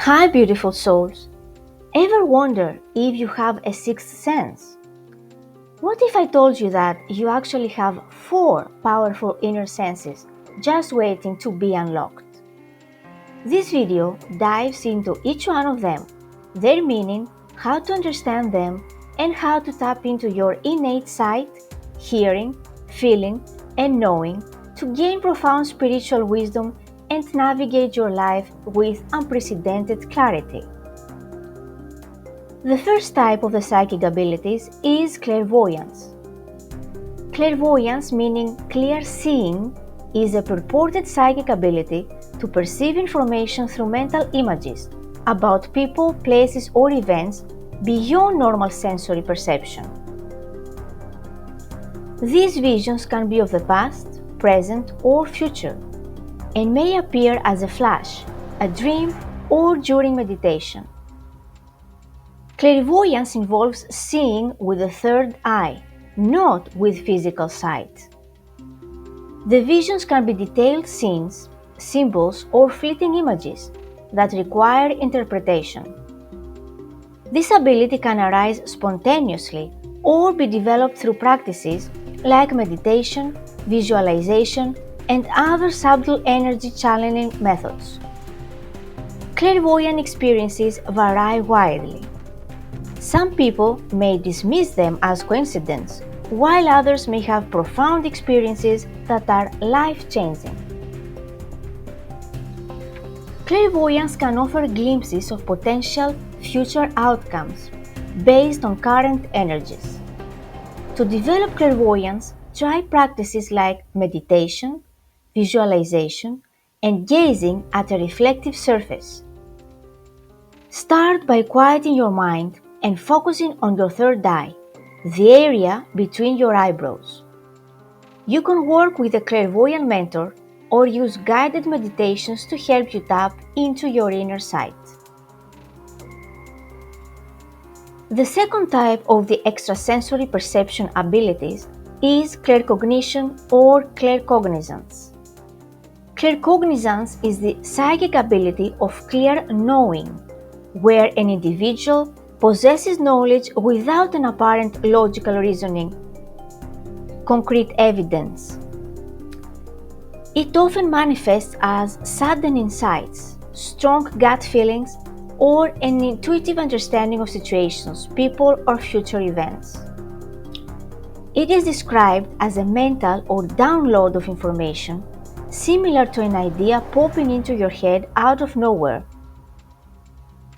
Hi, beautiful souls! Ever wonder if you have a sixth sense? What if I told you that you actually have four powerful inner senses just waiting to be unlocked? This video dives into each one of them, their meaning, how to understand them, and how to tap into your innate sight, hearing, feeling, and knowing to gain profound spiritual wisdom and navigate your life with unprecedented clarity. The first type of the psychic abilities is clairvoyance. Clairvoyance, meaning clear seeing, is a purported psychic ability to perceive information through mental images about people, places, or events beyond normal sensory perception. These visions can be of the past, present, or future, and may appear as a flash, a dream, or during meditation. Clairvoyance involves seeing with the third eye, not with physical sight. The visions can be detailed scenes, symbols, or fleeting images that require interpretation. This ability can arise spontaneously or be developed through practices like meditation, visualization, and other subtle energy channeling methods. Clairvoyant experiences vary widely. Some people may dismiss them as coincidence, while others may have profound experiences that are life-changing. Clairvoyance can offer glimpses of potential future outcomes based on current energies. To develop clairvoyance, try practices like meditation, visualization, and gazing at a reflective surface. Start by quieting your mind and focusing on your third eye, the area between your eyebrows. You can work with a clairvoyant mentor or use guided meditations to help you tap into your inner sight. The second type of the extrasensory perception abilities is claircognition or claircognizance. Claircognizance is the psychic ability of clear knowing, where an individual possesses knowledge without an apparent logical reasoning, concrete evidence. It often manifests as sudden insights, strong gut feelings, or an intuitive understanding of situations, people, or future events. It is described as a mental or download of information, similar to an idea popping into your head out of nowhere.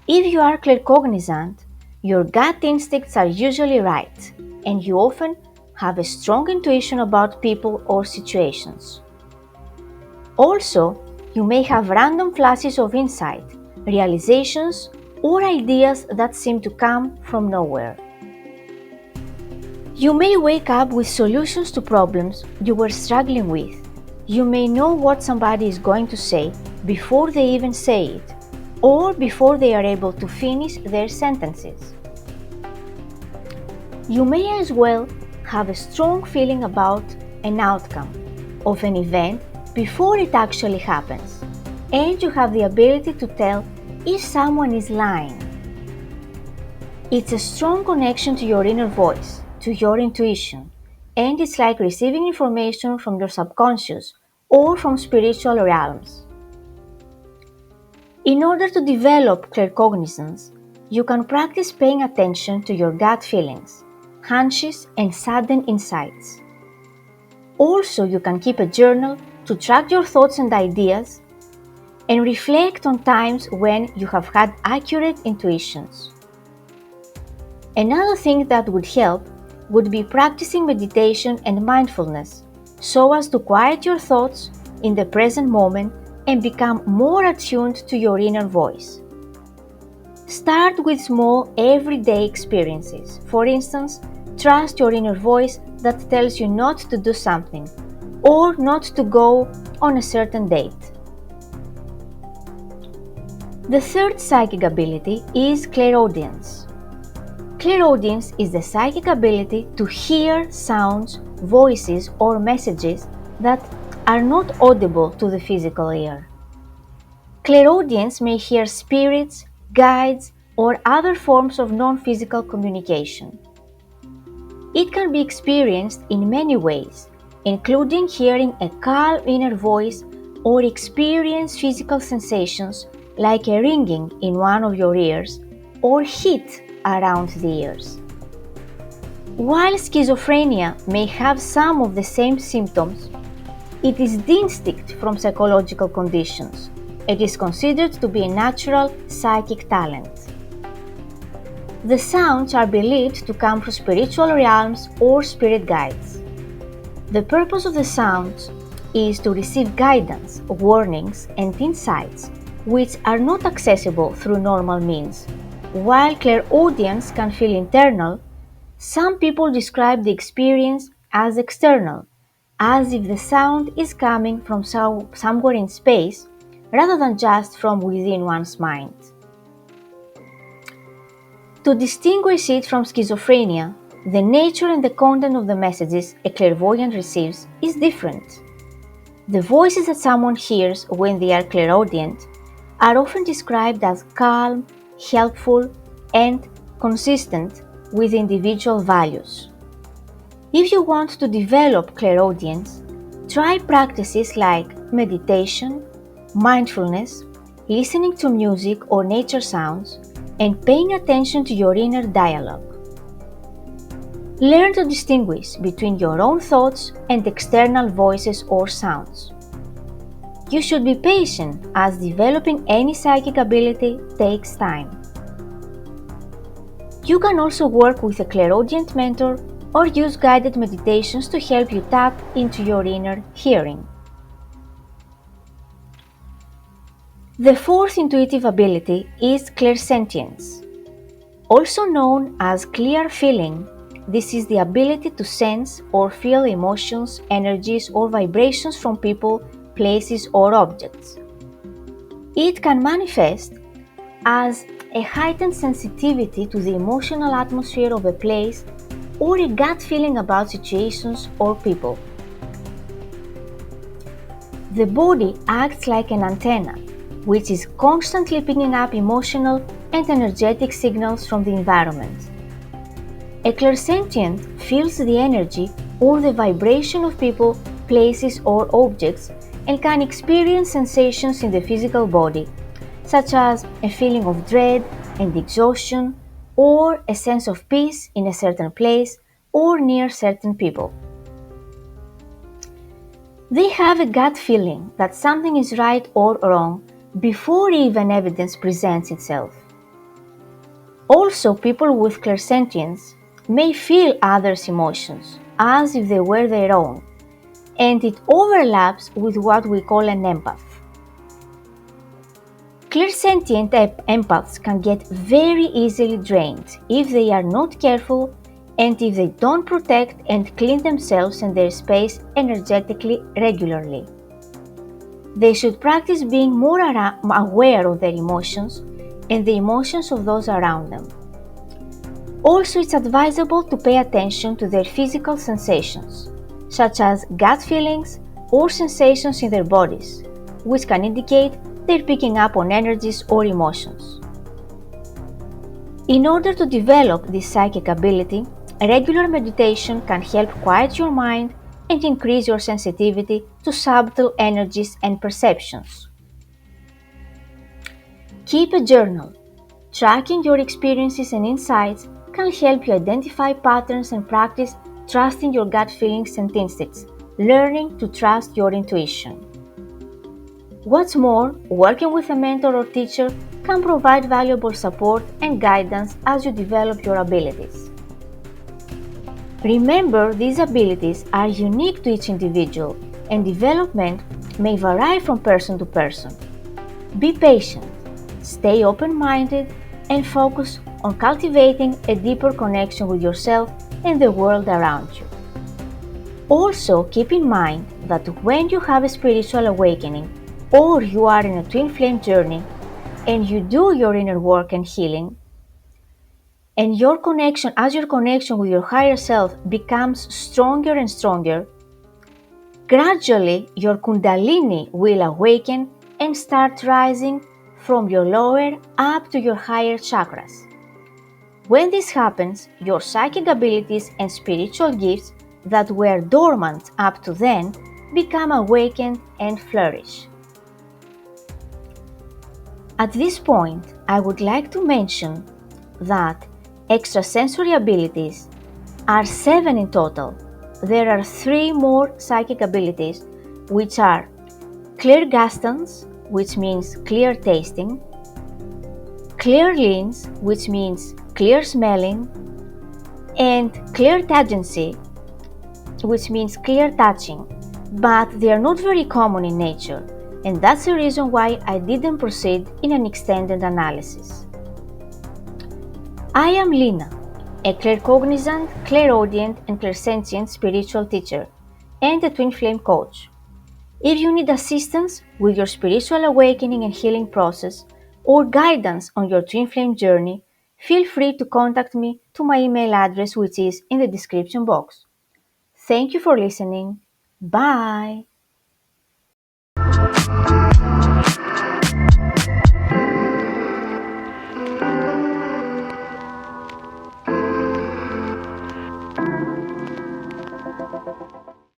If you are claircognizant, your gut instincts are usually right, and you often have a strong intuition about people or situations. Also, you may have random flashes of insight, realizations, or ideas that seem to come from nowhere. You may wake up with solutions to problems you were struggling with. You may know what somebody is going to say before they even say it, or before they are able to finish their sentences. You may as well have a strong feeling about an outcome of an event before it actually happens, and you have the ability to tell if someone is lying. It's a strong connection to your inner voice, to your intuition, and it's like receiving information from your subconscious or from spiritual realms. In order to develop claircognizance, you can practice paying attention to your gut feelings, hunches, and sudden insights. Also, you can keep a journal to track your thoughts and ideas and reflect on times when you have had accurate intuitions. Another thing that would help would be practicing meditation and mindfulness so as to quiet your thoughts in the present moment and become more attuned to your inner voice. Start with small everyday experiences. For instance, trust your inner voice that tells you not to do something or not to go on a certain date. The third psychic ability is clairaudience. Clairaudience is the psychic ability to hear sounds, voices, or messages that are not audible to the physical ear. Clairaudience may hear spirits, guides, or other forms of non-physical communication. It can be experienced in many ways, including hearing a calm inner voice or experience physical sensations like a ringing in one of your ears or heat around the ears. While schizophrenia may have some of the same symptoms, it is distinct from psychological conditions. It is considered to be a natural psychic talent. The sounds are believed to come from spiritual realms or spirit guides. The purpose of the sounds is to receive guidance, warnings, and insights which are not accessible through normal means. While clairaudience can feel internal, some people describe the experience as external, as if the sound is coming from somewhere in space rather than just from within one's mind. To distinguish it from schizophrenia, the nature and the content of the messages a clairvoyant receives is different. The voices that someone hears when they are clairaudient are often described as calm, helpful, and consistent with individual values. If you want to develop clairaudience, try practices like meditation, mindfulness, listening to music or nature sounds, and paying attention to your inner dialogue. Learn to distinguish between your own thoughts and external voices or sounds. You should be patient as developing any psychic ability takes time. You can also work with a clairaudient mentor or use guided meditations to help you tap into your inner hearing. The fourth intuitive ability is clairsentience. Also known as clear feeling, this is the ability to sense or feel emotions, energies, or vibrations from people, places, or objects. It can manifest as a heightened sensitivity to the emotional atmosphere of a place or a gut feeling about situations or people. The body acts like an antenna, which is constantly picking up emotional and energetic signals from the environment. A clairsentient feels the energy or the vibration of people, places, or objects and can experience sensations in the physical body, such as a feeling of dread and exhaustion, or a sense of peace in a certain place or near certain people. They have a gut feeling that something is right or wrong before even evidence presents itself. Also, people with clairsentience may feel others' emotions as if they were their own, and it overlaps with what we call an empath. Clairsentient empaths can get very easily drained if they are not careful and if they don't protect and clean themselves and their space energetically regularly. They should practice being more aware of their emotions and the emotions of those around them. Also, it's advisable to pay attention to their physical sensations, such as gut feelings or sensations in their bodies, which can indicate they're picking up on energies or emotions. In order to develop this psychic ability, regular meditation can help quiet your mind and increase your sensitivity to subtle energies and perceptions. Keep a journal. Tracking your experiences and insights can help you identify patterns and practice trusting your gut feelings and instincts, learning to trust your intuition. What's more, working with a mentor or teacher can provide valuable support and guidance as you develop your abilities. Remember, these abilities are unique to each individual, and development may vary from person to person. Be patient, stay open-minded, and focus on cultivating a deeper connection with yourself and the world around you. Also, keep in mind that when you have a spiritual awakening or you are in a twin flame journey and you do your inner work and healing, and your connection with your higher self becomes stronger and stronger, gradually your Kundalini will awaken and start rising from your lower up to your higher chakras. When this happens, your psychic abilities and spiritual gifts that were dormant up to then become awakened and flourish. At this point, I would like to mention that extrasensory abilities are 7 in total. There are 3 more psychic abilities, which are clairgustance, which means clear tasting, clairliens, which means clear smelling, and clairtagency, which means clear touching, but they are not very common in nature, and that's the reason why I didn't proceed in an extended analysis. I am Lina, a claircognizant, clairaudient, and clairsentient spiritual teacher, and a twin flame coach. If you need assistance with your spiritual awakening and healing process, or guidance on your twin flame journey, feel free to contact me to my email address, which is in the description box. Thank you for listening. Bye!